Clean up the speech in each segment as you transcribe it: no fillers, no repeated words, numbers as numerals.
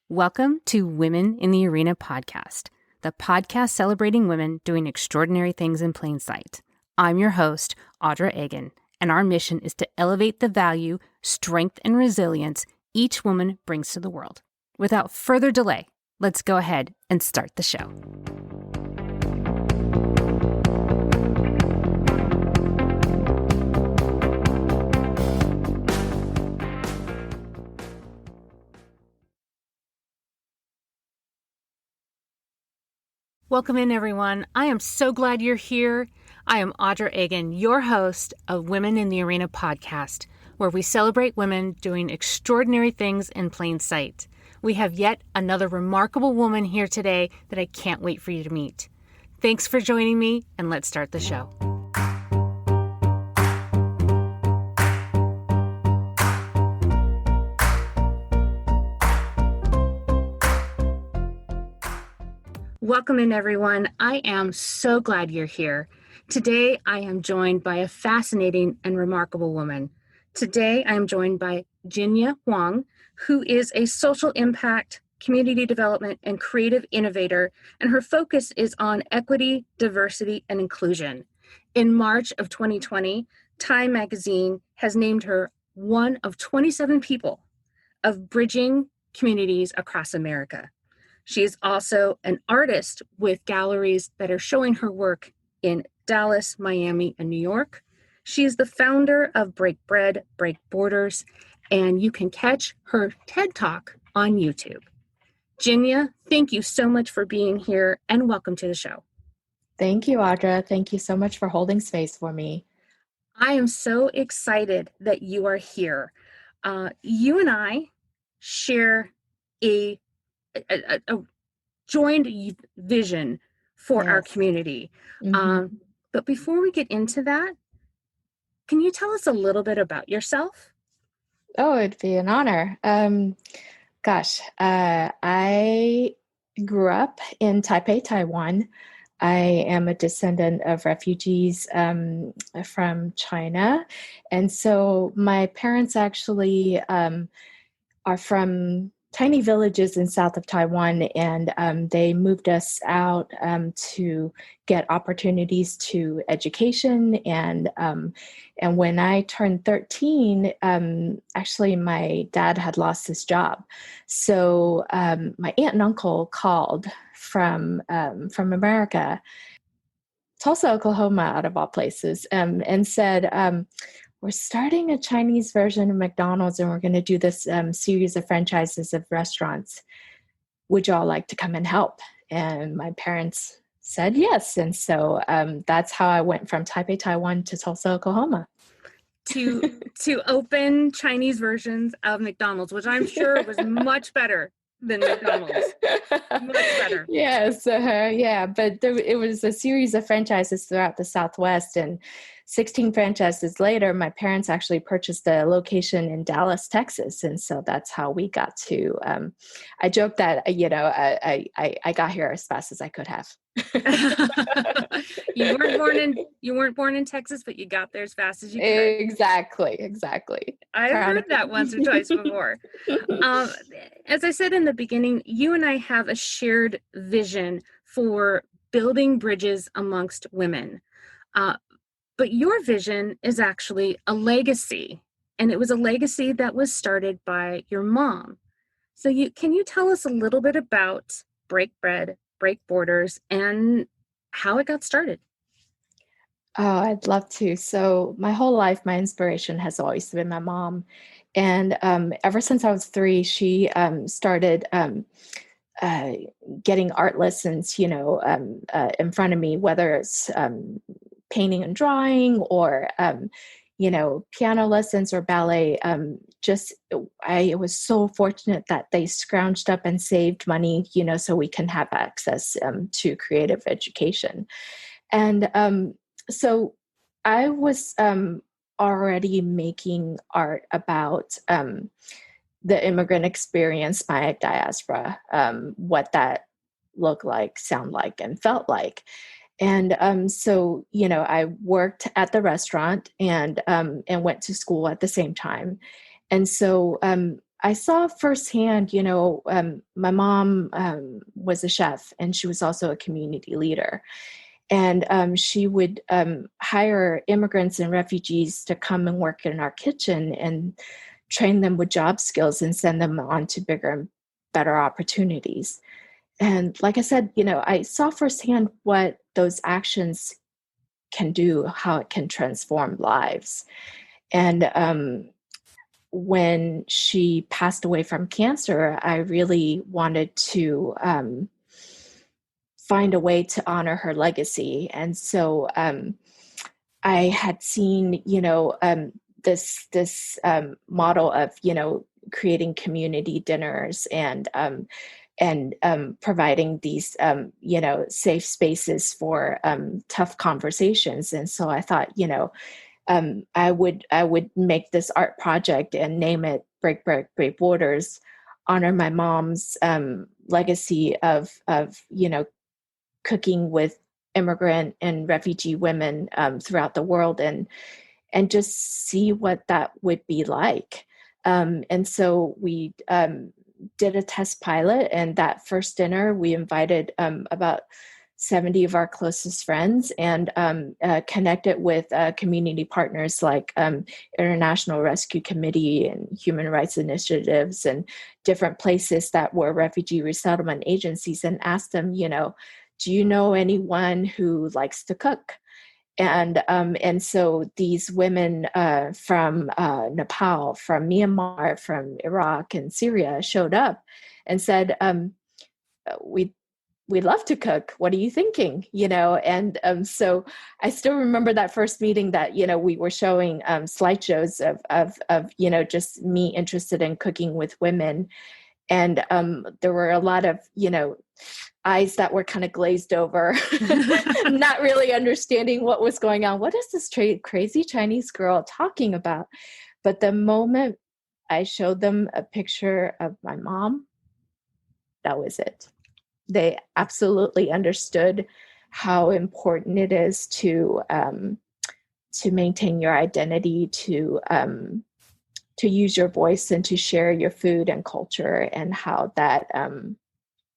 Welcome to Women in the Arena podcast, the podcast celebrating women doing extraordinary things in plain sight. I'm your host, Audra Egan, and our mission is to elevate the value, strength, and resilience each woman brings to the world. Without further delay, let's go ahead and start the show. Welcome in, everyone. I am so glad you're here. I am Audra Egan, your host of Women in the Arena podcast, where we celebrate women doing extraordinary things in plain sight. We have yet another remarkable woman here today that I can't wait for you to meet. Thanks for joining me, and let's start the show. Welcome in, everyone. I am so glad you're here. Today, I am joined by a fascinating and remarkable woman. Today, I am joined by Jin-Ya Huang, who is a social impact, community development, and creative innovator, and her focus is on equity, diversity, and inclusion. In March of 2020, Time magazine has named her one of 27 people of bridging communities across America. She is also an artist with galleries that are showing her work in Dallas, Miami, and New York. She is the founder of Break Bread, Break Borders, and you can catch her TED Talk on YouTube. Jin-Ya, thank you so much for being here and welcome to the show. Thank you, Audra. Thank you so much for holding space for me. I am so excited that you are here. You and I share a joined vision for our community. Mm-hmm. But before we get into that, can you tell us a little bit about yourself? Oh, it'd be an honor. I grew up in Taipei, Taiwan. I am a descendant of refugees from China. And so my parents actually are from tiny villages in south of Taiwan, and they moved us out to get opportunities to education. And when I turned 13, actually my dad had lost his job. So my aunt and uncle called from America, Tulsa, Oklahoma, out of all places, and said, we're starting a Chinese version of McDonald's, and we're going to do this series of franchises of restaurants. Would y'all like to come and help? And my parents said yes. And so that's how I went from Taipei, Taiwan to Tulsa, Oklahoma. To open Chinese versions of McDonald's, which I'm sure was much better than McDonald's. Much better. Yes. But it was a series of franchises throughout the Southwest, and 16 franchises later, my parents actually purchased a location in Dallas, Texas. And so that's how we got to, I joke that, I got here as fast as I could have. You weren't born in Texas, but you got there as fast as you could. Exactly. I've heard that once or twice before. As I said in the beginning, you and I have a shared vision for building bridges amongst women. But your vision is actually a legacy, and it was a legacy that was started by your mom. So can you tell us a little bit about Break Bread, Break Borders, and how it got started? Oh, I'd love to. So my whole life, my inspiration has always been my mom. And ever since I was 3, she started getting art lessons, in front of me, whether it's painting and drawing or, piano lessons or ballet. I was so fortunate that they scrounged up and saved money, so we can have access to creative education. And so I was already making art about the immigrant experience, my diaspora, what that looked like, sound like, and felt like. And so, I worked at the restaurant and went to school at the same time. And so I saw firsthand, my mom was a chef and she was also a community leader. And she would hire immigrants and refugees to come and work in our kitchen and train them with job skills and send them on to bigger and better opportunities. And like I said, I saw firsthand what those actions can do, how it can transform lives. And when she passed away from cancer, I really wanted to find a way to honor her legacy. And so I had seen, this model of, creating community dinners and providing these, safe spaces for tough conversations. And so I thought, I would make this art project and name it Break Borders, honor my mom's legacy of cooking with immigrant and refugee women throughout the world, and just see what that would be like. And so we did a test pilot, and that first dinner we invited about 70 of our closest friends and connected with community partners like International Rescue Committee and Human Rights Initiatives and different places that were refugee resettlement agencies, and asked them, do you know anyone who likes to cook? And so these women from Nepal, from Myanmar, from Iraq and Syria showed up and said, we love to cook. What are you thinking? And so I still remember that first meeting that, we were showing slideshows of just me interested in cooking with women. And there were a lot of, eyes that were kind of glazed over, not really understanding what was going on. What is this crazy Chinese girl talking about? But the moment I showed them a picture of my mom, that was it. They absolutely understood how important it is to maintain your identity, to use your voice and to share your food and culture, and how that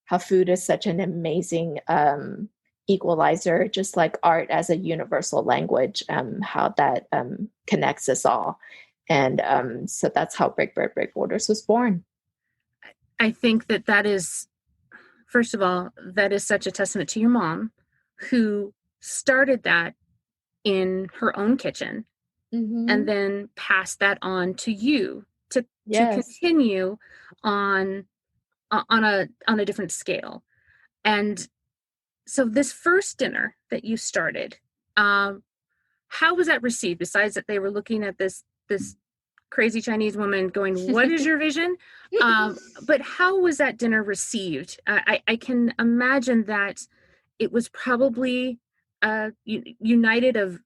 how food is such an amazing equalizer, just like art as a universal language, how that connects us all. And so that's how Break Borders was born. I think that is, first of all, that is such a testament to your mom, who started that in her own kitchen, Mm-hmm. and then passed that on to you to continue on a different scale. And so this first dinner that you started, how was that received? Besides that they were looking at this crazy Chinese woman going, what is your vision? But how was that dinner received? I can imagine that it was probably united of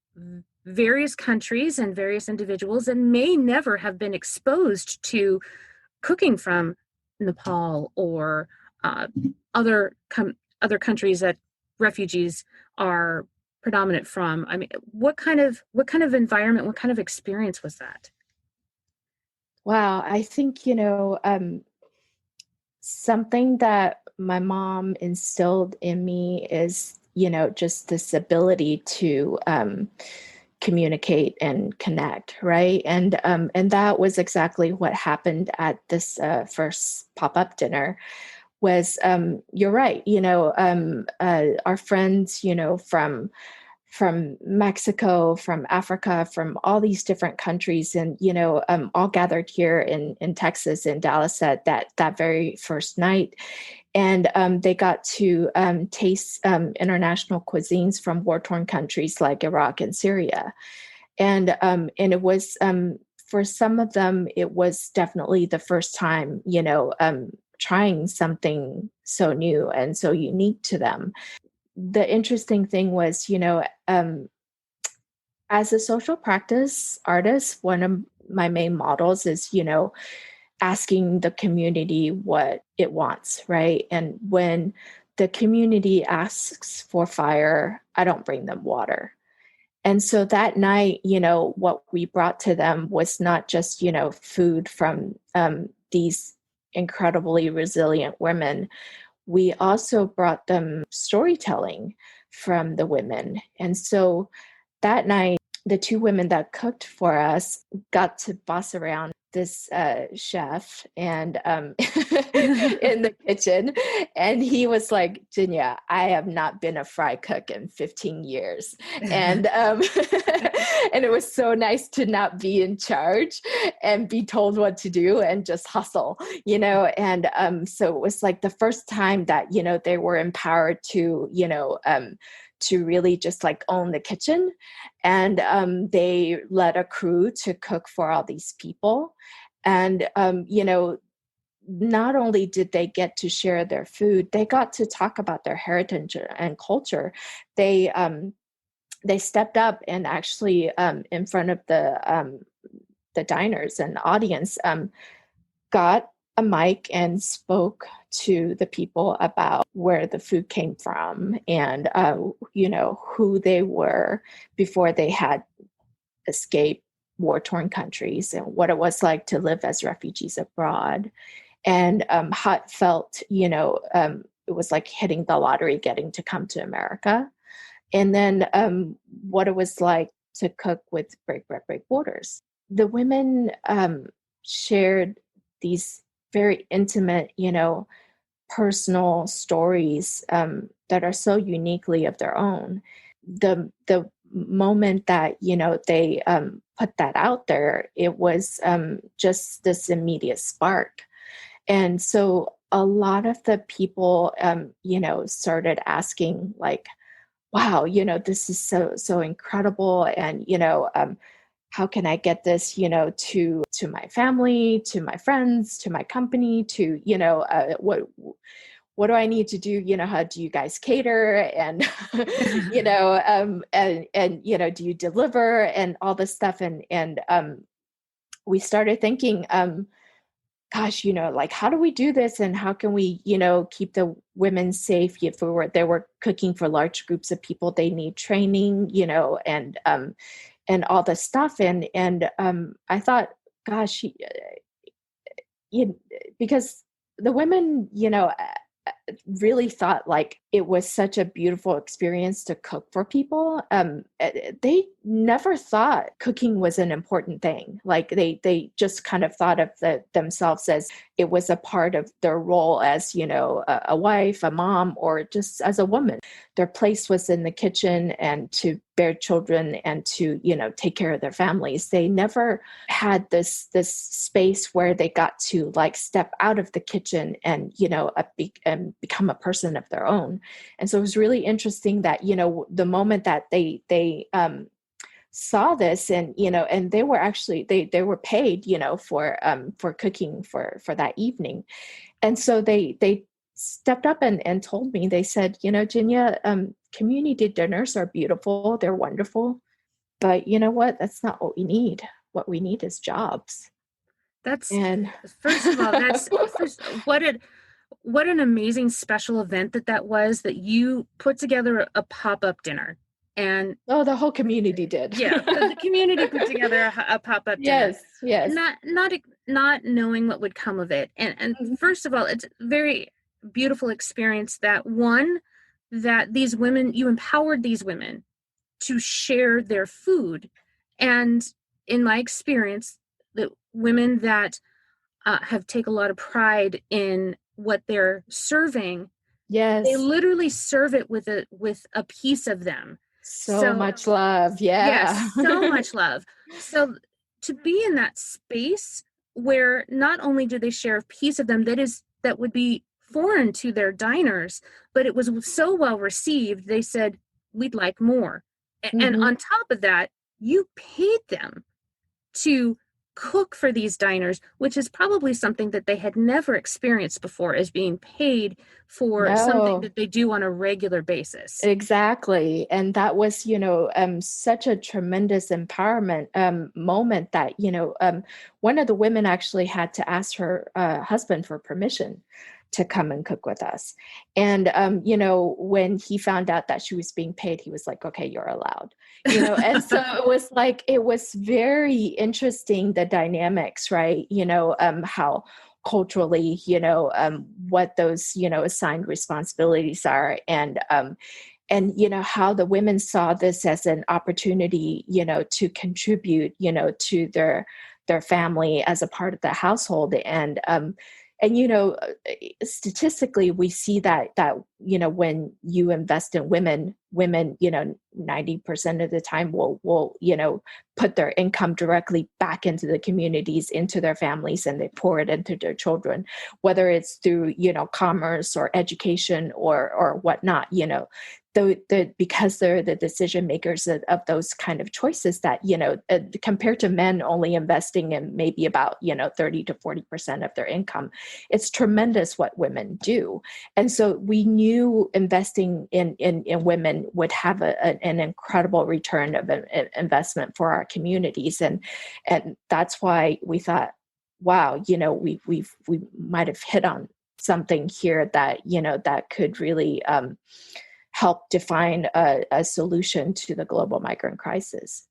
various countries and various individuals, and may never have been exposed to cooking from Nepal or other countries that refugees are predominant from. I mean, what kind of environment, what kind of experience was that? Wow, I think something that my mom instilled in me is just this ability to communicate and connect, right? And that was exactly what happened at this first pop-up dinner. Was you're right, our friends, from Mexico, from Africa, from all these different countries, and all gathered here in Texas, in Dallas, at that very first night. And they got to taste international cuisines from war-torn countries like Iraq and Syria. And it was, for some of them, it was definitely the first time, trying something so new and so unique to them. The interesting thing was, as a social practice artist, one of my main models is, asking the community what it wants, right? And when the community asks for fire, I don't bring them water. And so that night, what we brought to them was not just, food from these incredibly resilient women, we also brought them storytelling from the women. And so that night, the two women that cooked for us got to boss around this chef and in the kitchen. And he was like, Jin-Ya, I have not been a fry cook in 15 years. And and it was so nice to not be in charge and be told what to do and just hustle, And so it was like the first time that, they were empowered to really just like own the kitchen. And they led a crew to cook for all these people. And, not only did they get to share their food, they got to talk about their heritage and culture. They stepped up and actually in front of the diners and audience got a mic and spoke to the people about where the food came from and who they were before they had escaped war-torn countries and what it was like to live as refugees abroad, and how it felt. It was like hitting the lottery getting to come to America, and then what it was like to cook with Break Bread, Break Borders. The women shared these very intimate, personal stories that are so uniquely of their own. The moment that, they put that out there, it was just this immediate spark. And so a lot of the people, started asking like, wow, this is so incredible. And, how can I get this, to my family, to my friends, to my company, to, what do I need to do? How do you guys cater? And, do you deliver and all this stuff? And we started thinking, gosh, like, how do we do this? And how can we, keep the women safe? If they were cooking for large groups of people, they need training, and all this stuff. And I thought, gosh, because the women, really thought like it was such a beautiful experience to cook for people. They never thought cooking was an important thing. Like they just kind of thought of themselves as it was a part of their role as, a wife, a mom, or just as a woman. Their place was in the kitchen and to bear children and to, take care of their families. They never had this space where they got to like step out of the kitchen and, and become a person of their own. And so it was really interesting that, the moment that they saw this and, and they were actually, they were paid, for cooking for that evening. And so they stepped up and told me, they said, Jin-Ya, community dinners are beautiful. They're wonderful. But you know what? That's not what we need. What we need is jobs. First of all, what an amazing special event that was, that you put together a pop-up dinner. And the whole community did. Yeah, the community put together a pop-up dinner. Yes. Not knowing what would come of it. And first of all, it's a very beautiful experience that these women, you empowered these women to share their food. And in my experience, the women that have taken a lot of pride in what they're serving, they literally serve it with a piece of them. So much love. Yeah. Yes, so much love. So to be in that space where not only do they share a piece of them that would be foreign to their diners, but it was so well received, they said, we'd like more. Mm-hmm. And on top of that, you paid them to cook for these diners, which is probably something that they had never experienced before, as being paid for something that they do on a regular basis. Exactly. And that was, such a tremendous empowerment moment that, one of the women actually had to ask her husband for permission to come and cook with us. And, when he found out that she was being paid, he was like, okay, you're allowed, and so it was very interesting, the dynamics, right? How culturally, what those, assigned responsibilities are. And how the women saw this as an opportunity, to contribute, to their family as a part of the household. And statistically, we see that when you invest in women, 90% of the time will put their income directly back into the communities, into their families, and they pour it into their children, whether it's through commerce or education or whatnot. Because they're the decision makers of those kind of choices, that compared to men only investing in maybe about 30 to 40% of their income, it's tremendous what women do. And so we knew investing in women would have an incredible return of investment for our communities, and that's why we thought, wow, we might have hit on something here that that could really help define a solution to the global migrant crisis.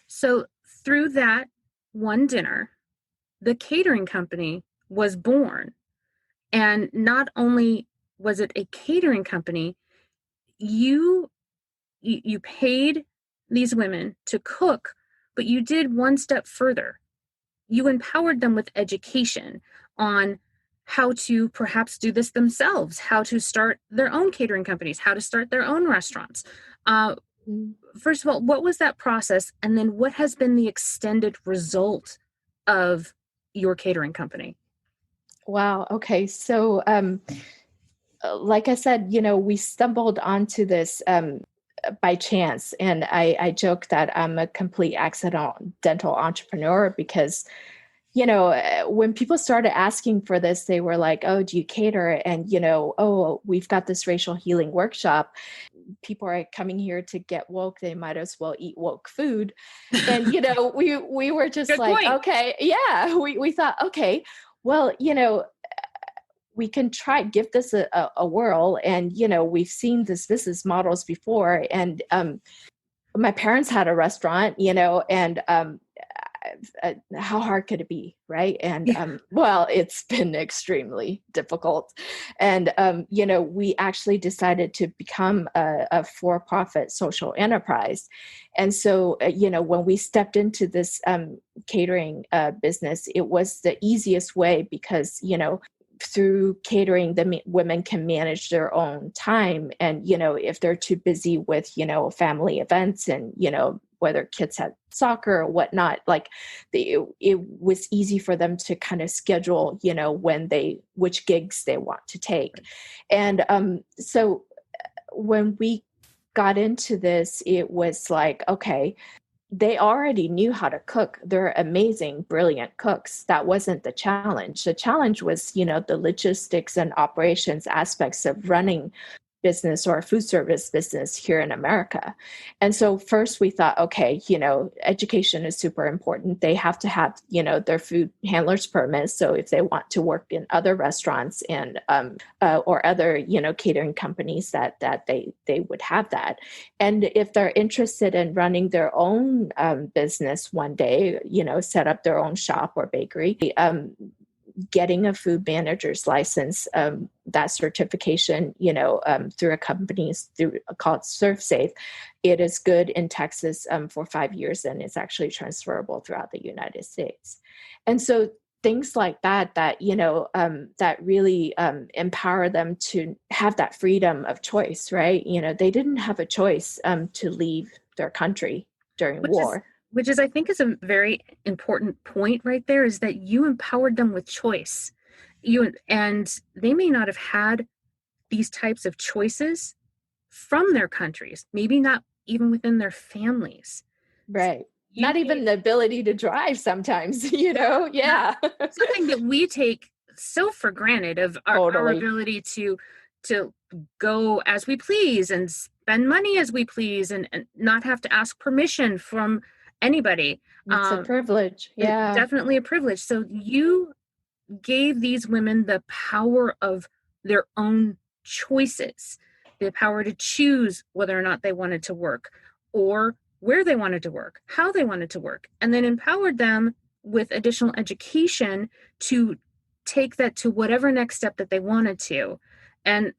So through that one dinner, the catering company was born. And not only was it a catering company, you paid these women to cook, but you did one step further. You empowered them with education on how to perhaps do this themselves, how to start their own catering companies, how to start their own restaurants. First of all, what was that process? And then what has been the extended result of your catering company? Wow. Okay. So, like I said, we stumbled onto this by chance. And I joke that I'm a complete accidental entrepreneur because when people started asking for this, they were like, oh, do you cater? And, oh, we've got this racial healing workshop. People are coming here to get woke. They might as well eat woke food. And, we were just Good like, point. okay, yeah, we thought, okay, well, we can give this a whirl. And, we've seen this business models before. And my parents had a restaurant, and how hard could it be, right? And well, it's been extremely difficult. And we actually decided to become a for-profit social enterprise. And so when we stepped into this catering business, it was the easiest way because through catering, the women can manage their own time. And if they're too busy with family events and whether kids had soccer or whatnot, like it was easy for them to kind of schedule, which gigs they want to take. And so when we got into this, it was like, okay, they already knew how to cook. They're amazing, brilliant cooks. That wasn't the challenge. The challenge was, the logistics and operations aspects of running business or a food service business here in America. And so first we thought, okay, education is super important. They have to have, their food handlers permits. So if they want to work in other restaurants and or other, catering companies, that they would have that. And if they're interested in running their own business one day, set up their own shop or bakery, getting a food manager's license, that certification, through a company called ServSafe, it is good in Texas for 5 years, and it's actually transferable throughout the United States. And so things like that that really empower them to have that freedom of choice, right? They didn't have a choice to leave their country during war. Which is, I think, is a very important point right there, is that you empowered them with choice. And they may not have had these types of choices from their countries, maybe not even within their families. Right. Not even the ability to drive sometimes, yeah. Something that we take so for granted, of our ability to go as we please and spend money as we please and not have to ask permission from anybody. It's a privilege. Yeah. Definitely a privilege. So you gave these women the power of their own choices, the power to choose whether or not they wanted to work, or where they wanted to work, how they wanted to work, and then empowered them with additional education to take that to whatever next step that they wanted to. And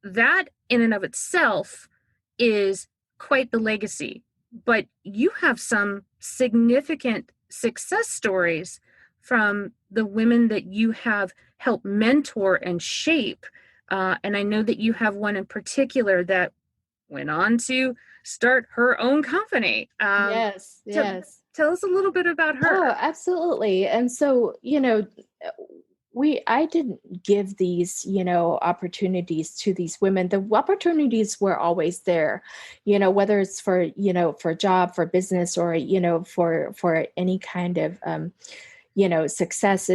that in and of itself is quite the legacy. But you have some significant success stories from the women that you have helped mentor and shape. And I know that you have one in particular that went on to start her own company. Yes, To yes. tell us a little bit about Oh, her. absolutely. And so, I didn't give these, opportunities to these women. The opportunities were always there, whether it's for, for a job, for business, or, for any kind of, success.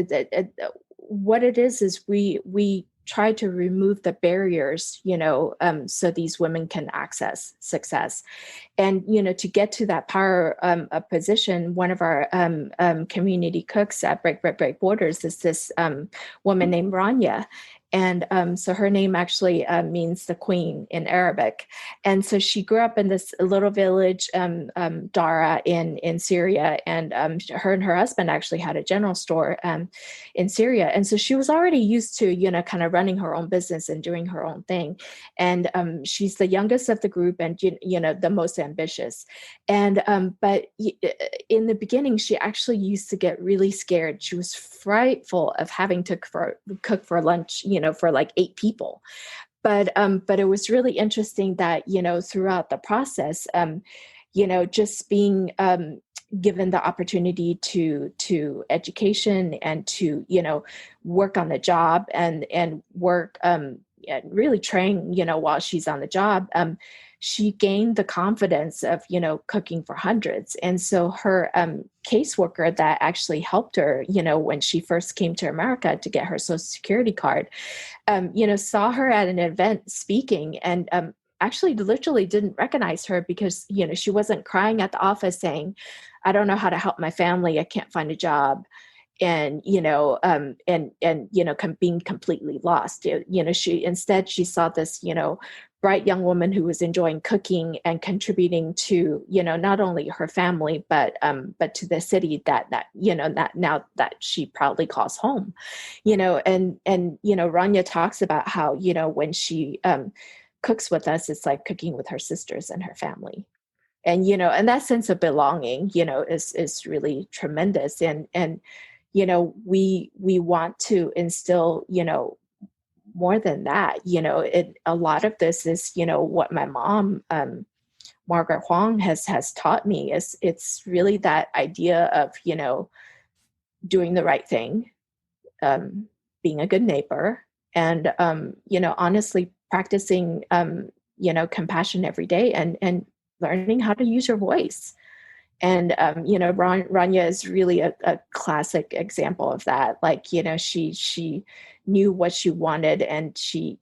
What it is we try to remove the barriers, so these women can access success. And to get to that power position, one of our community cooks at Break Borders is this woman named Rania. And so her name actually means the queen in Arabic. And so she grew up in this little village, Dara, in Syria. And her and her husband actually had a general store in Syria. And so she was already used to, kind of running her own business and doing her own thing. And she's the youngest of the group, and the most ambitious. And but in the beginning, she actually used to get really scared. She was frightful of having to cook for lunch, for like 8 people. But it was really interesting that throughout the process, just being given the opportunity to education and to work on the job and work and really train while she's on the job, she gained the confidence of cooking for hundreds. And so her caseworker that actually helped her when she first came to America to get her Social Security card, saw her at an event speaking, and actually literally didn't recognize her because she wasn't crying at the office saying, I don't know how to help my family, I can't find a job, and being completely lost. She saw this bright young woman who was enjoying cooking and contributing to not only her family but to the city that now that she proudly calls home. And Rania talks about how when she cooks with us, it's like cooking with her sisters and her family. And and that sense of belonging is really tremendous. And we want to instill more than that. A lot of this is what my mom, Margaret Huang, has taught me. Is it's really that idea of doing the right thing, being a good neighbor, and honestly practicing compassion every day, and learning how to use your voice. And Rania is really a classic example of that. Like she knew what she wanted, and she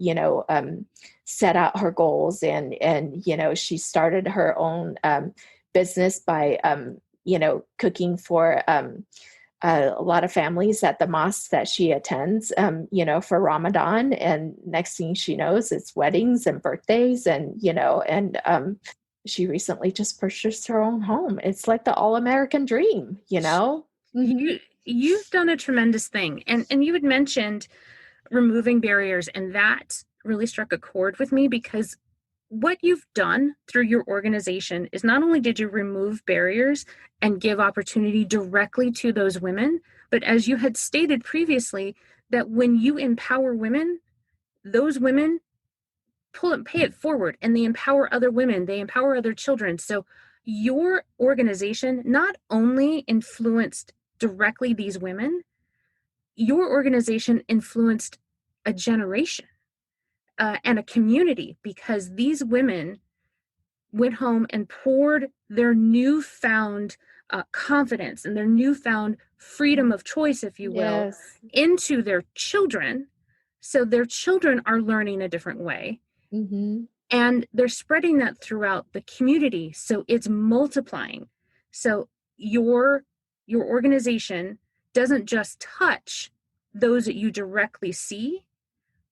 set out her goals, and she started her own business by cooking for a lot of families at the mosque that she attends, for Ramadan. And next thing she knows, it's weddings and birthdays, and she recently just purchased her own home. It's like the all-American dream, Mm-hmm. You've done a tremendous thing. And you had mentioned removing barriers, and that really struck a chord with me, because what you've done through your organization is not only did you remove barriers and give opportunity directly to those women, but as you had stated previously, that when you empower women, those women pull and pay it forward, and they empower other women, they empower other children. So your organization not only influenced directly these women, your organization influenced a generation and a community, because these women went home and poured their newfound confidence and their newfound freedom of choice, if you will, Yes. into their children. So their children are learning a different way. Mm-hmm. And they're spreading that throughout the community. So it's multiplying. So your organization doesn't just touch those that you directly see,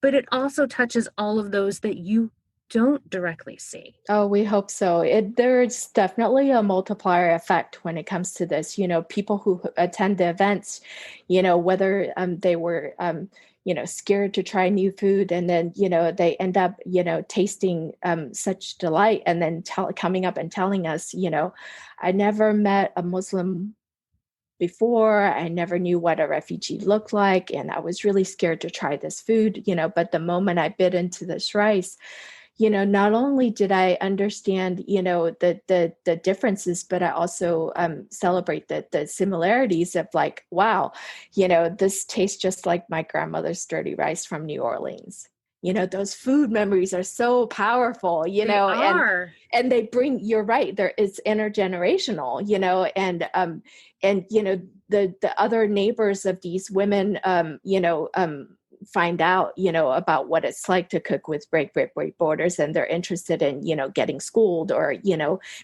but it also touches all of those that you don't directly see. Oh, we hope so. There's definitely a multiplier effect when it comes to this. People who attend the events, whether they were, scared to try new food, and then, they end up, tasting such delight, and then coming up and telling us, I never met a Muslim before. I never knew what a refugee looked like, and I was really scared to try this food, but the moment I bit into this rice, not only did I understand, the differences, but I also celebrate the similarities of like, wow, this tastes just like my grandmother's dirty rice from New Orleans. Those food memories are so powerful, They are. and they bring, you're right, it's intergenerational, and the other neighbors of these women, find out, about what it's like to cook with break borders, and they're interested in, getting schooled, or,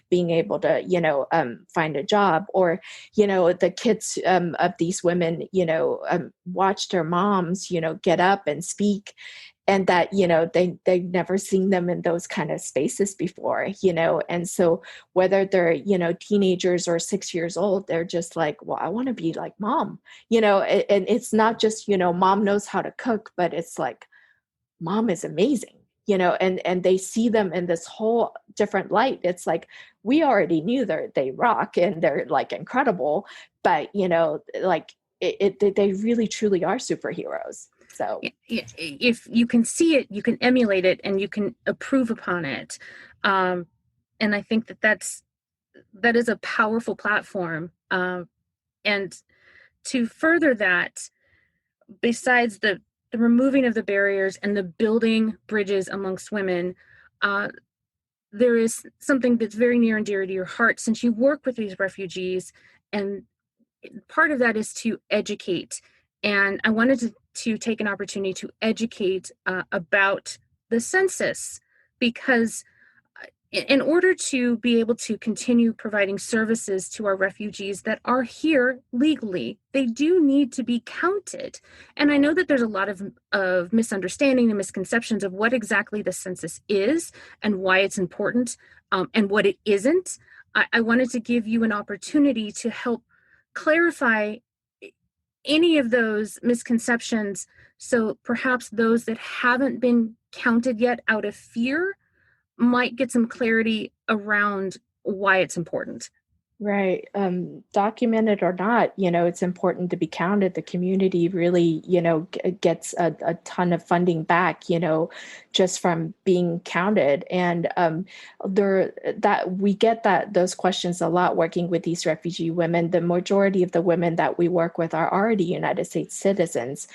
being able to, find a job, or, the kids of these women, watch their moms, get up and speak, and that, they've never seen them in those kind of spaces before, and so whether they're, teenagers or 6 years old, they're just like, well, I want to be like mom, and it's not just, mom knows how to cook, but it's like, mom is amazing, and they see them in this whole different light. It's like, we already knew they rock and they're like incredible, but, like they really truly are superheroes. So if you can see it, you can emulate it, and you can improve upon it. And I think that is a powerful platform. And to further that, besides the removing of the barriers and the building bridges amongst women, there is something that's very near and dear to your heart, since you work with these refugees, and part of that is to educate. And I wanted to take an opportunity to educate about the census, because in order to be able to continue providing services to our refugees that are here legally, they do need to be counted. And I know that there's a lot of misunderstanding and misconceptions of what exactly the census is and why it's important, and what it isn't. I wanted to give you an opportunity to help clarify any of those misconceptions, so perhaps those that haven't been counted yet out of fear might get some clarity around why it's important. Right. Documented or not, it's important to be counted. The community really, gets a ton of funding back, just from being counted. And that we get those questions a lot working with these refugee women. The majority of the women that we work with are already United States citizens,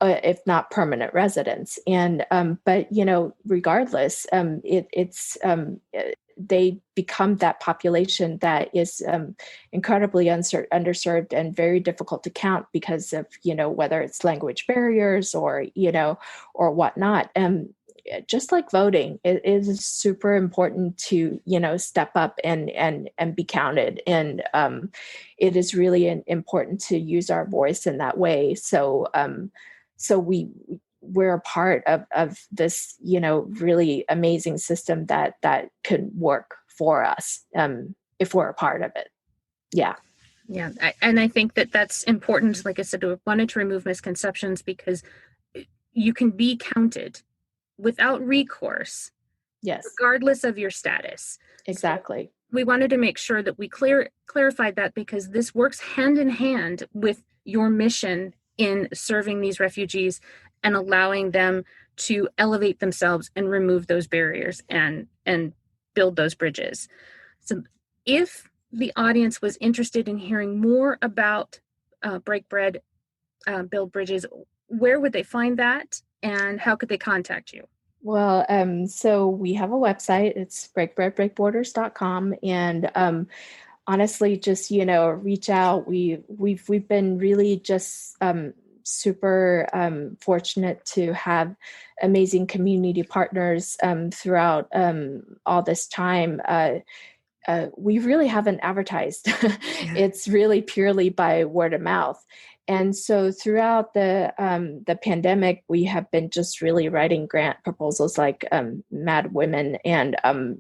if not permanent residents. And but regardless, they become that population that is incredibly underserved and very difficult to count because of, whether it's language barriers or, or whatnot. Just like voting, it is super important to, step up and be counted. And it is really important to use our voice in that way. So we're a part of this, really amazing system that could work for us, if we're a part of it. Yeah. Yeah. And I think that that's important. Like I said, I wanted to remove misconceptions, because you can be counted without recourse. Yes. Regardless of your status. Exactly. So we wanted to make sure that we clarified that, because this works hand in hand with your mission in serving these refugees and allowing them to elevate themselves and remove those barriers and build those bridges. So if the audience was interested in hearing more about Break Bread, Build Bridges, where would they find that, and how could they contact you? Well, so we have a website. It's breakbreadbreakborders.com. And honestly, just, reach out. We've been really just super fortunate to have amazing community partners throughout all this time. We really haven't advertised. It's really purely by word of mouth. And so throughout the pandemic, we have been just really writing grant proposals like mad women, and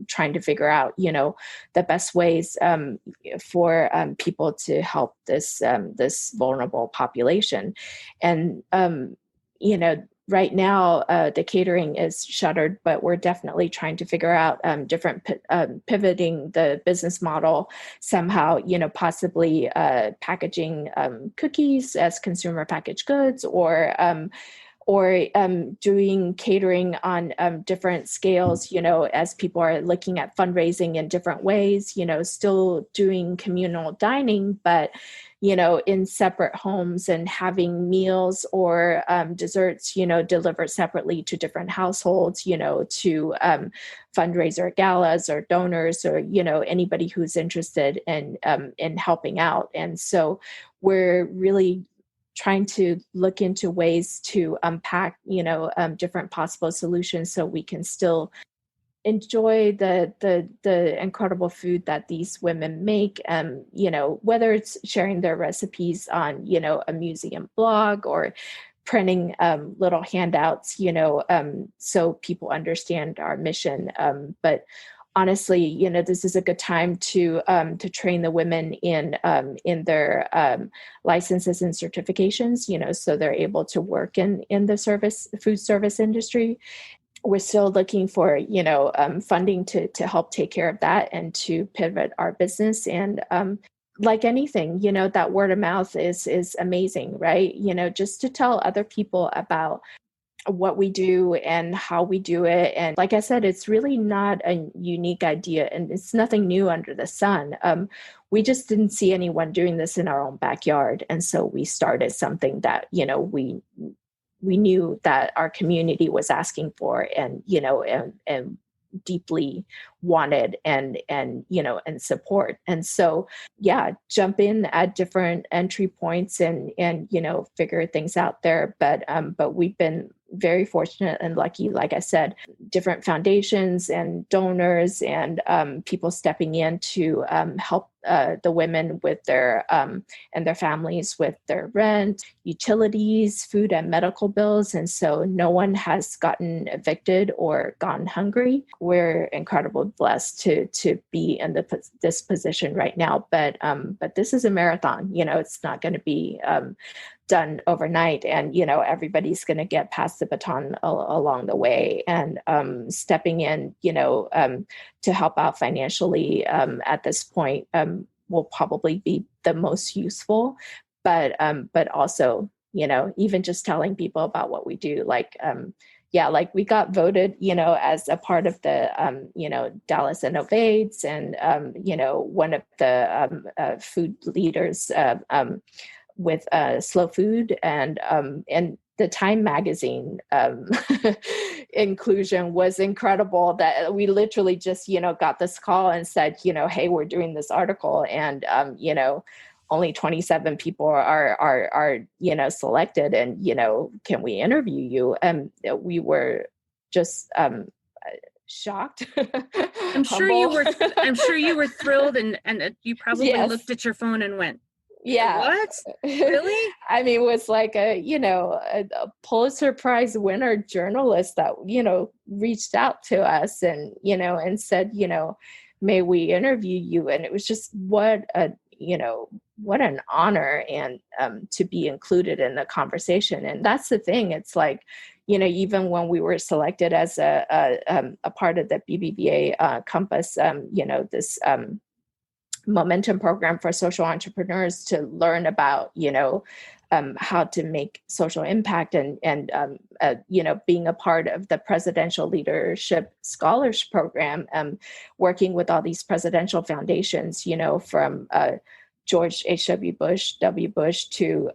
trying to figure out, the best ways for people to help this vulnerable population. And right now, the catering is shuttered, but we're definitely trying to figure out different pivoting the business model somehow, possibly packaging cookies as consumer packaged goods, or doing catering on different scales, as people are looking at fundraising in different ways, still doing communal dining, but in separate homes, and having meals or desserts, delivered separately to different households, to fundraiser galas or donors, or, anybody who's interested in helping out. And so we're really trying to look into ways to unpack, different possible solutions so we can still enjoy the incredible food that these women make, whether it's sharing their recipes on, a museum blog, or printing little handouts, so people understand our mission. But honestly, this is a good time to train the women in their licenses and certifications, so they're able to work in the food service industry. We're still looking for, funding to help take care of that and to pivot our business. And like anything, that word of mouth is amazing, right? Just to tell other people about what we do and how we do it. And like I said, it's really not a unique idea, and it's nothing new under the sun. We just didn't see anyone doing this in our own backyard. And so we started something that, we knew that our community was asking for, and and deeply wanted, and support. And so jump in at different entry points, and figure things out there. But we've been very fortunate and lucky, like I said, different foundations and donors and people stepping in to help the women with their and their families with their rent, utilities, food, and medical bills. And so no one has gotten evicted or gone hungry. We're incredibly blessed to be in this position right now. But this is a marathon. It's not going to be done overnight, and everybody's going to get past the baton along the way. And stepping in to help out financially at this point will probably be the most useful. But also even just telling people about what we do, like we got voted as a part of the Dallas Innovates, and one of the food leaders with slow food, and the Time magazine inclusion was incredible. That we literally just got this call and said, hey, we're doing this article, and only 27 people are selected, and can we interview you? And we were just shocked. I'm sure you were thrilled, and you probably looked at your phone and went, yeah, what? Really? I mean, it was like a Pulitzer Prize winner journalist that reached out to us and and said, may we interview you? And it was just what an honor, and to be included in the conversation. And that's the thing. It's like, even when we were selected as a part of the BBVA Compass, this momentum program for social entrepreneurs, to learn about, how to make social impact, and being a part of the Presidential Leadership Scholars Program, working with all these presidential foundations, from George H.W. Bush, W. Bush, to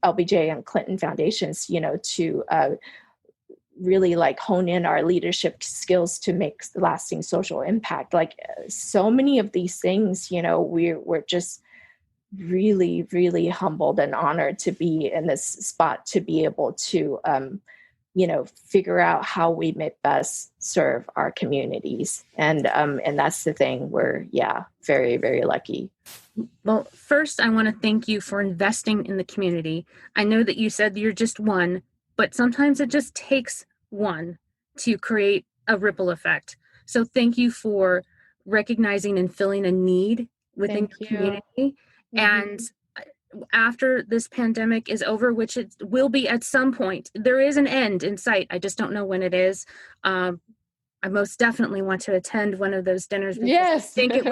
LBJ and Clinton foundations, to really hone in our leadership skills to make lasting social impact. Like so many of these things, we're just really, really humbled and honored to be in this spot, to be able to figure out how we may best serve our communities. And that's the thing. We're, very, very lucky. Well, first, I want to thank you for investing in the community. I know that you said you're just one, but sometimes it just takes one to create a ripple effect. So thank you for recognizing and filling a need within Thank your you. community. And after this pandemic is over, which it will be at some point, there is an end in sight. I just don't know when it is. I most definitely want to attend one of those dinners because Yes. I think it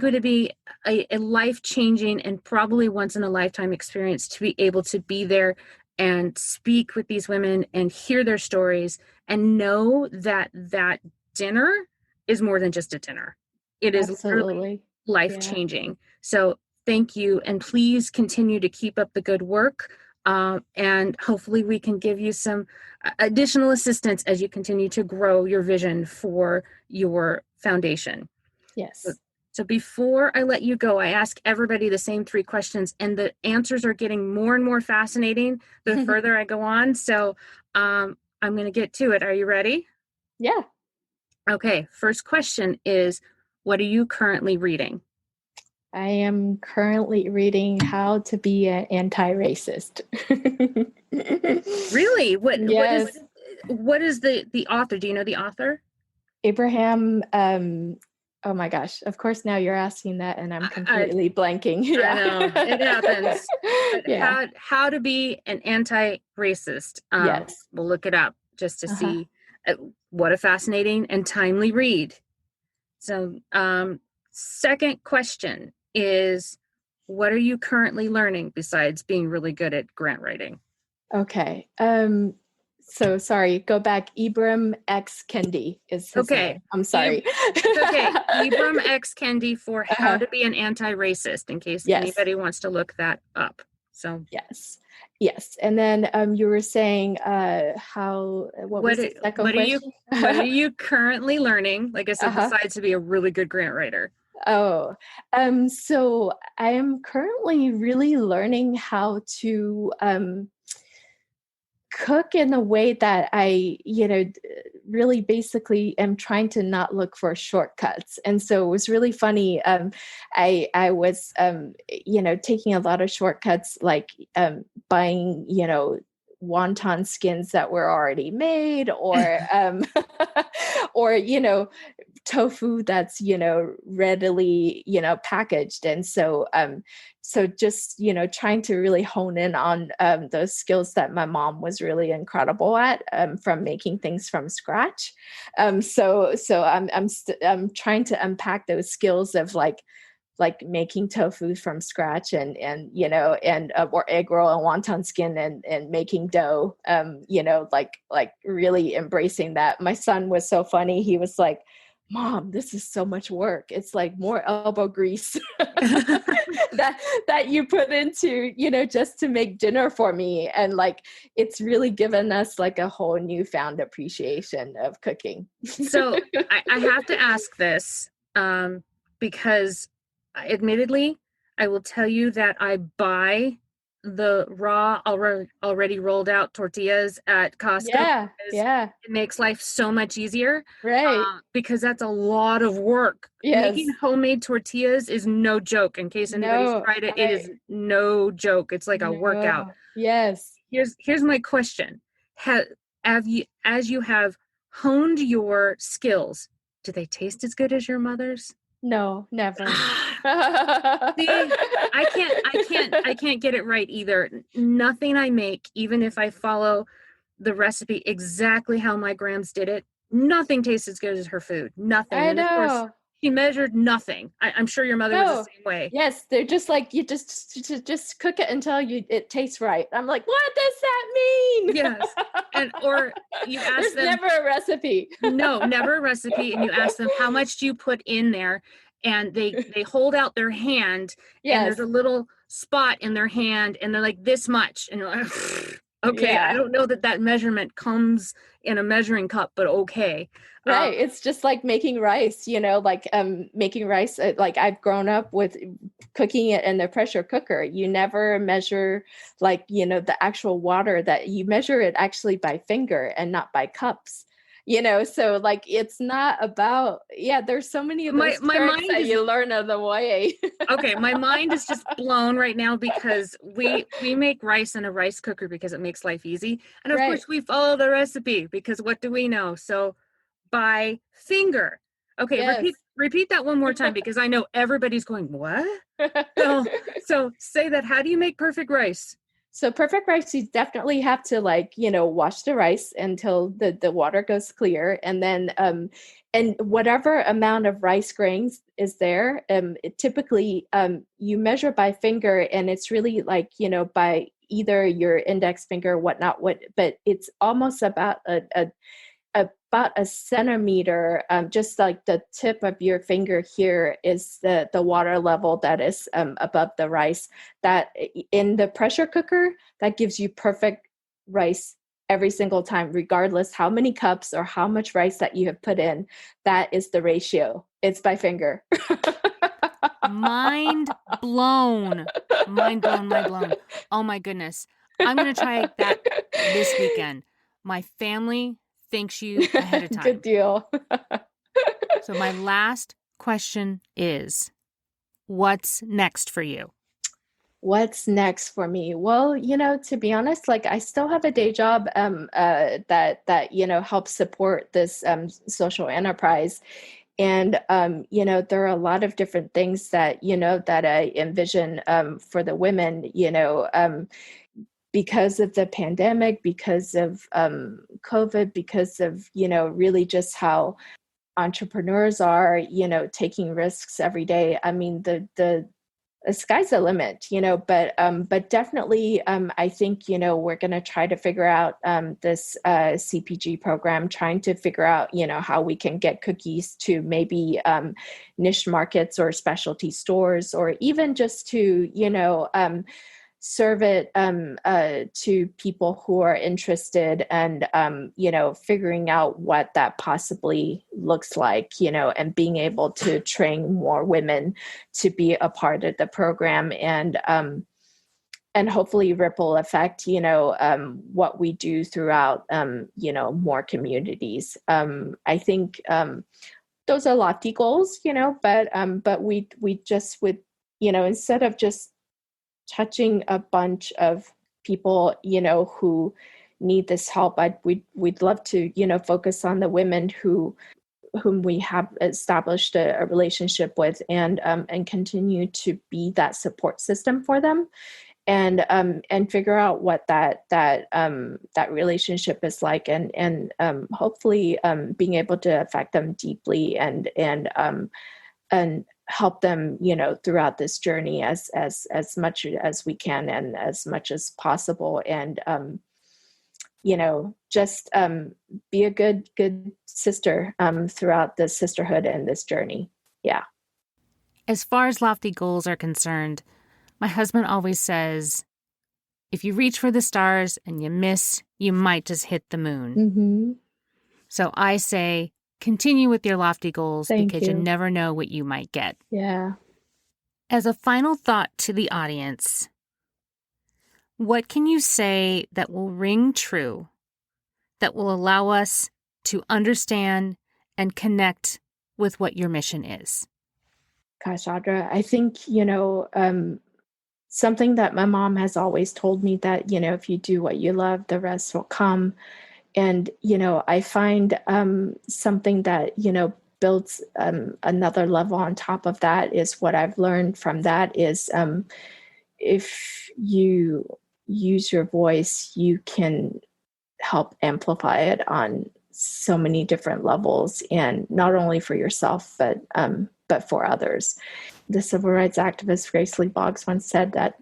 would be a life-changing and probably once in a lifetime experience to be able to be there and speak with these women and hear their stories and know that that dinner is more than just a dinner. It is literally Absolutely. life-changing. So thank you. And please continue to keep up the good work. And hopefully we can give you some additional assistance as you continue to grow your vision for your foundation. Yes. So before I let you go, I ask everybody the same 3 questions, and the answers are getting more and more fascinating the further I go on. So I'm going to get to it. Are you ready? Yeah. Okay. First question is, what are you currently reading? I am currently reading How to Be an Anti-Racist. Really? Yes. What is the author? Do you know the author? Abraham, oh my gosh, of course now you're asking that and I'm completely blanking. I know, it happens. But how to Be an Anti-Racist. Yes. We'll look it up just to see what a fascinating and timely read. So second question is, what are you currently learning besides being really good at grant writing? Okay. So sorry, go back. Ibram X. Kendi is his name. I'm sorry. Okay. Ibram X. Kendi for How to Be an Anti-Racist, in case anybody wants to look that up. So yes. And then you were saying what was the second question? What are you currently learning? Like I said, besides to be a really good grant writer. Oh, so I am currently really learning how to cook in a way that I, really basically am trying to not look for shortcuts. And so it was really funny. I was, taking a lot of shortcuts, like buying, wonton skins that were already made, or or tofu that's readily packaged. And so just trying to really hone in on those skills that my mom was really incredible at, from making things from scratch. So I'm trying to unpack those skills of like making tofu from scratch and or egg roll and wonton skin and making dough, like really embracing that. My son was so funny. He was like, "Mom, this is so much work. It's like more elbow grease that you put into, just to make dinner for me." And like, it's really given us like a whole newfound appreciation of cooking. So I have to ask this, because admittedly, I will tell you that I buy the raw already rolled out tortillas at Costco. Yeah. It makes life so much easier. Right. Because that's a lot of work. Yes. Making homemade tortillas is no joke. In case anybody's tried it, it is no joke. It's like a workout. Yes. Here's my question. Have you, as you have honed your skills, do they taste as good as your mother's? No, never. See, I can't get it right either. Nothing I make, even if I follow the recipe exactly how my grams did it, nothing tastes as good as her food. Nothing. I know. Of course, she measured nothing. I'm sure your mother was the same way. Yes, they're just like, you just cook it until it tastes right. I'm like, what does that mean? Yes. Or you ask There's them. Never a recipe. No, never a recipe. And you ask them, how much do you put in there? And they hold out their hand, and there's a little spot in their hand, and they're like, this much. And you're like, Okay, I Yeah. don't know that that measurement comes in a measuring cup, but okay. Right. It's just like making rice, like making rice. Like I've grown up with cooking it in the pressure cooker. You never measure like, the actual water that you measure it actually by finger and not by cups. So like it's not about, yeah, there's so many of those My tricks mind that is you learn on the way. okay. My mind is just blown right now because we make rice in a rice cooker because it makes life easy, and of Right. course we follow the recipe because what do we know? So by finger. Okay, Yes. repeat that one more time because I know everybody's going, what? So say that. How do you make perfect rice? So perfect rice, you definitely have to like, wash the rice until the water goes clear. And then and whatever amount of rice grains is there, typically you measure by finger, and it's really like, by either your index finger, whatnot, but it's almost about a centimeter, just like the tip of your finger here is the water level that is above the rice. That in the pressure cooker, that gives you perfect rice every single time, regardless how many cups or how much rice that you have put in. That is the ratio. It's by finger. Mind blown. Mind blown, mind blown. Oh my goodness. I'm going to try that this weekend. My family thanks you ahead of Good time. deal. So, my last question is, what's next for you? What's next for me? Well, to be honest, like I still have a day job that helps support this social enterprise. And there are a lot of different things that I envision for the women, because of the pandemic, because of COVID, because of really just how entrepreneurs are, taking risks every day. I mean, the sky's the limit, but definitely, I think, we're going to try to figure out this CPG program, trying to figure out, how we can get cookies to maybe niche markets or specialty stores, or even just to, serve it to people who are interested, and figuring out what that possibly looks like, and being able to train more women to be a part of the program, and hopefully ripple effect, what we do throughout, more communities. I think those are lofty goals, but we just would, instead of just touching a bunch of people, who need this help, we'd love to, focus on the women whom we have established a relationship with, and continue to be that support system for them, and figure out what that relationship is like, and hopefully being able to affect them deeply, and help them, throughout this journey as much as we can and as much as possible, and just be a good sister throughout the sisterhood and this journey. Yeah. As far as lofty goals are concerned, my husband always says, if you reach for the stars and you miss, you might just hit the moon. Mm-hmm. So I say, continue with your lofty goals Thank because you you. never know what you might get. Yeah. As a final thought to the audience, what can you say that will ring true, that will allow us to understand and connect with what your mission is? Gosh, Audra, I think, something that my mom has always told me, that, if you do what you love, the rest will come. And, I find something that, builds another level on top of that, is what I've learned from that is, if you use your voice, you can help amplify it on so many different levels, and not only for yourself, but for others. The civil rights activist Grace Lee Boggs once said that,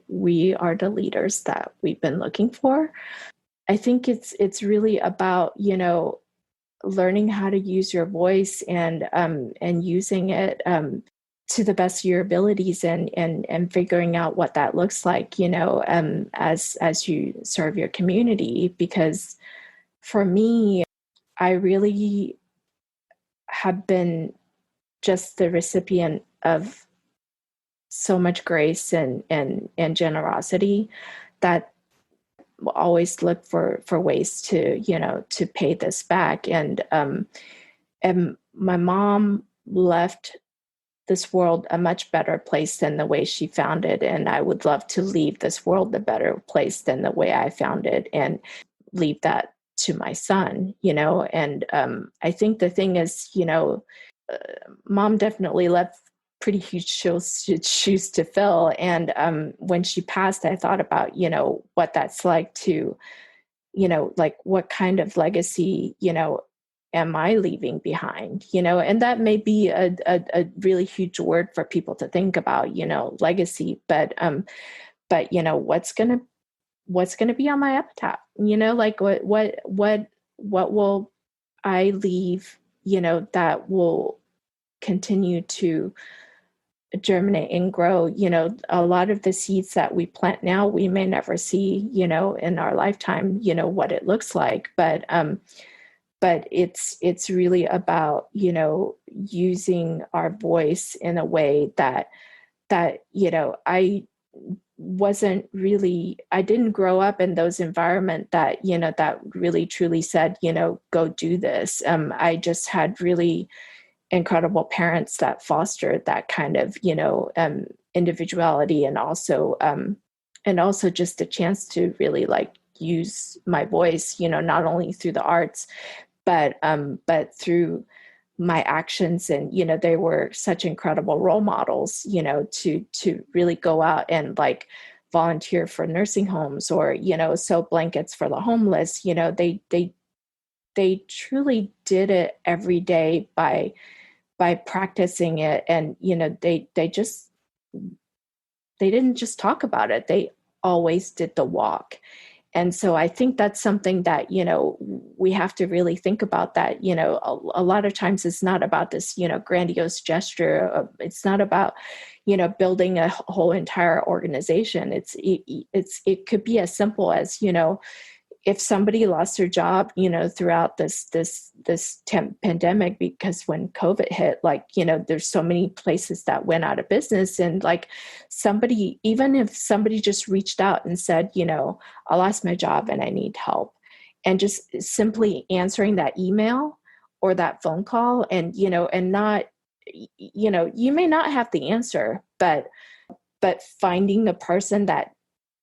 we are the leaders that we've been looking for. I think it's really about, learning how to use your voice, and using it to the best of your abilities, and figuring out what that looks like, as you serve your community. Because for me, I really have been just the recipient of so much grace and generosity that will always look for ways to, to pay this back. And my mom left this world a much better place than the way she found it. And I would love to leave this world a better place than the way I found it, and leave that to my son, And I think the thing is, mom definitely left pretty huge shoes to fill. And when she passed, I thought about, what that's like to, like what kind of legacy, am I leaving behind, and that may be a really huge word for people to think about, legacy, but what's going to be on my epitaph, like what will I leave, that will continue to germinate and grow. A lot of the seeds that we plant now, we may never see, in our lifetime, what it looks like. But it's really about, using our voice in a way that I didn't grow up in those environment that, that really truly said, go do this. I just had really incredible parents that fostered that kind of, individuality, and also just a chance to really like use my voice, not only through the arts, but through my actions. And, they were such incredible role models, to really go out and like volunteer for nursing homes, or, sew blankets for the homeless. They truly did it every day by practicing it. And, they didn't just talk about it. They always did the walk. And so I think that's something that, we have to really think about, that, a lot of times it's not about this, grandiose gesture. It's not about, building a whole entire organization. It could be as simple as, if somebody lost their job, throughout this pandemic, because when COVID hit, like, there's so many places that went out of business, and like even if somebody just reached out and said, I lost my job and I need help, and just simply answering that email or that phone call, and, and not, you may not have the answer, but finding the person that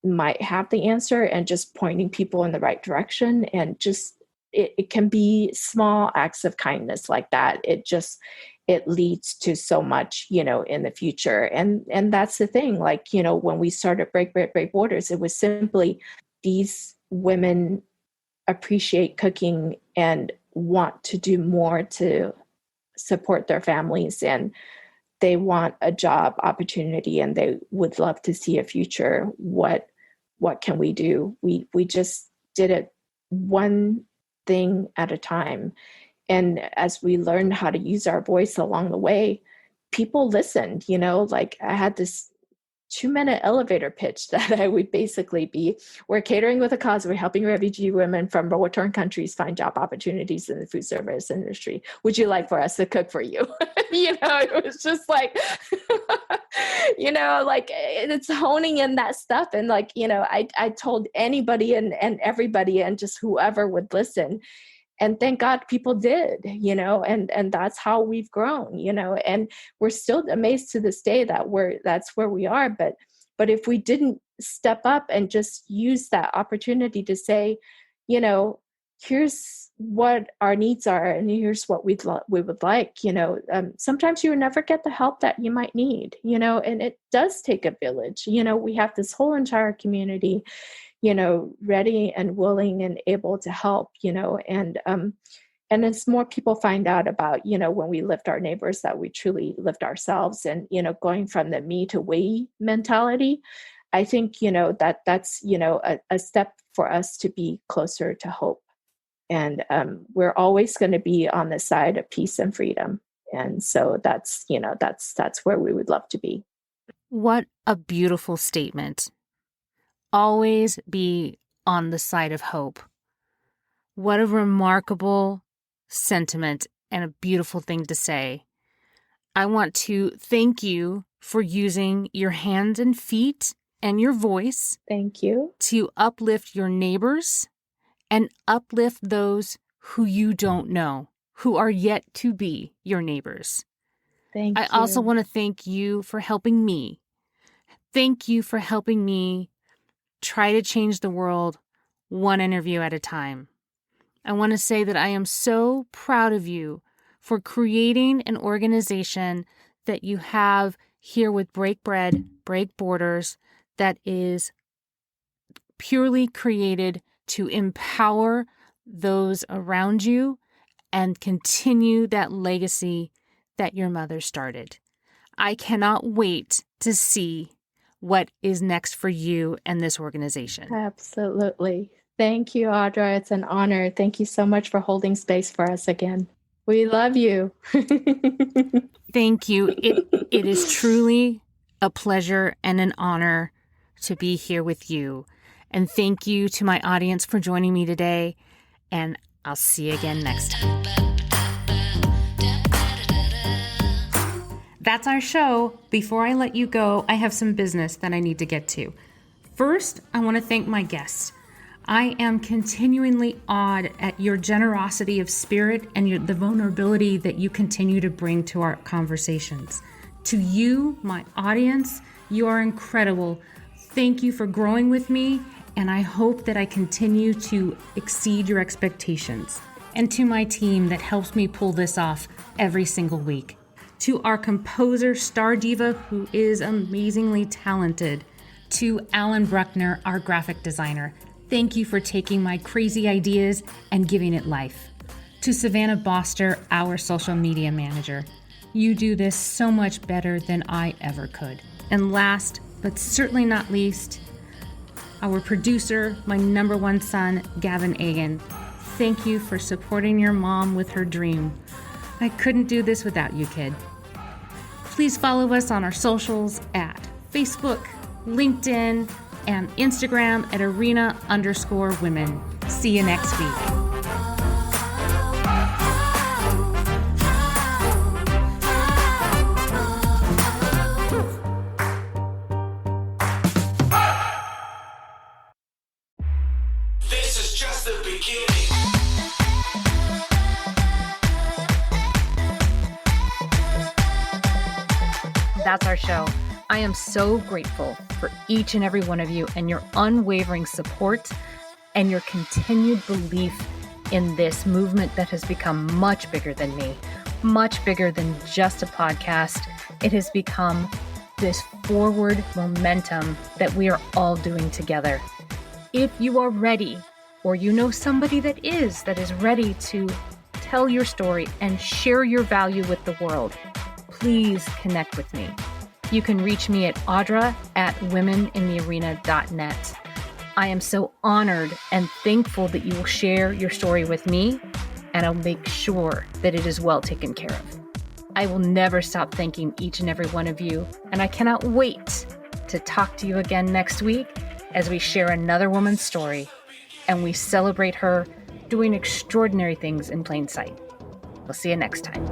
might have the answer, and just pointing people in the right direction. And just it can be small acts of kindness like that. It leads to so much, in the future. And that's the thing, like, when we started Break Borders, it was simply these women appreciate cooking and want to do more to support their families, and they want a job opportunity, and they would love to see a future. What can we do? We just did it one thing at a time. And as we learned how to use our voice along the way, people listened. Like I had this 2-minute elevator pitch that I would basically be, we're catering with a cause. We're helping refugee women from war-torn countries find job opportunities in the food service industry. Would you like for us to cook for you? It was just like, like it's honing in that stuff. And like, I told anybody and everybody and just whoever would listen. And thank God people did, and that's how we've grown, and we're still amazed to this day that that's where we are. But if we didn't step up and just use that opportunity to say, here's what our needs are, and here's what we would like, sometimes you never get the help that you might need, and it does take a village. We have this whole entire community, ready and willing and able to help, and as more people find out about, when we lift our neighbors, that we truly lift ourselves, and, going from the me to we mentality, I think, that's, a step for us to be closer to hope. And we're always going to be on the side of peace and freedom. And so that's where we would love to be. What a beautiful statement. Always be on the side of hope. What a remarkable sentiment and a beautiful thing to say. I want to thank you for using your hands and feet and your voice. Thank you. To uplift your neighbors and uplift those who you don't know, who are yet to be your neighbors. Thank you. I also want to thank you for helping me. Thank you for helping me try to change the world one interview at a time. I want to say that I am so proud of you for creating an organization that you have here with Break Bread, Break Borders, that is purely created to empower those around you and continue that legacy that your mother started. I cannot wait to see what is next for you and this organization. Absolutely. Thank you, Audra. It's an honor. Thank you so much for holding space for us again. We love you. Thank you. It is truly a pleasure and an honor to be here with you. And thank you to my audience for joining me today. And I'll see you again next time. That's our show. Before I let you go, I have some business that I need to get to. First, I want to thank my guests. I am continually awed at your generosity of spirit and the vulnerability that you continue to bring to our conversations. To you, my audience, you are incredible. Thank you for growing with me, and I hope that I continue to exceed your expectations. And to my team that helps me pull this off every single week. To our composer, Star Diva, who is amazingly talented. To Alan Bruckner, our graphic designer. Thank you for taking my crazy ideas and giving it life. To Savannah Boster, our social media manager. You do this so much better than I ever could. And last, but certainly not least, our producer, my number one son, Gavin Egan. Thank you for supporting your mom with her dream. I couldn't do this without you, kid. Please follow us on our socials at Facebook, LinkedIn, and Instagram at arena_women. See you next week. This is just the beginning. That's our show. I am so grateful for each and every one of you and your unwavering support and your continued belief in this movement that has become much bigger than me, much bigger than just a podcast. It has become this forward momentum that we are all doing together. If you are ready, or you know somebody that is ready to tell your story and share your value with the world, please connect with me. You can reach me at audra@womeninthearena.net. I am so honored and thankful that you will share your story with me, and I'll make sure that it is well taken care of. I will never stop thanking each and every one of you, and I cannot wait to talk to you again next week as we share another woman's story and we celebrate her doing extraordinary things in plain sight. We'll see you next time.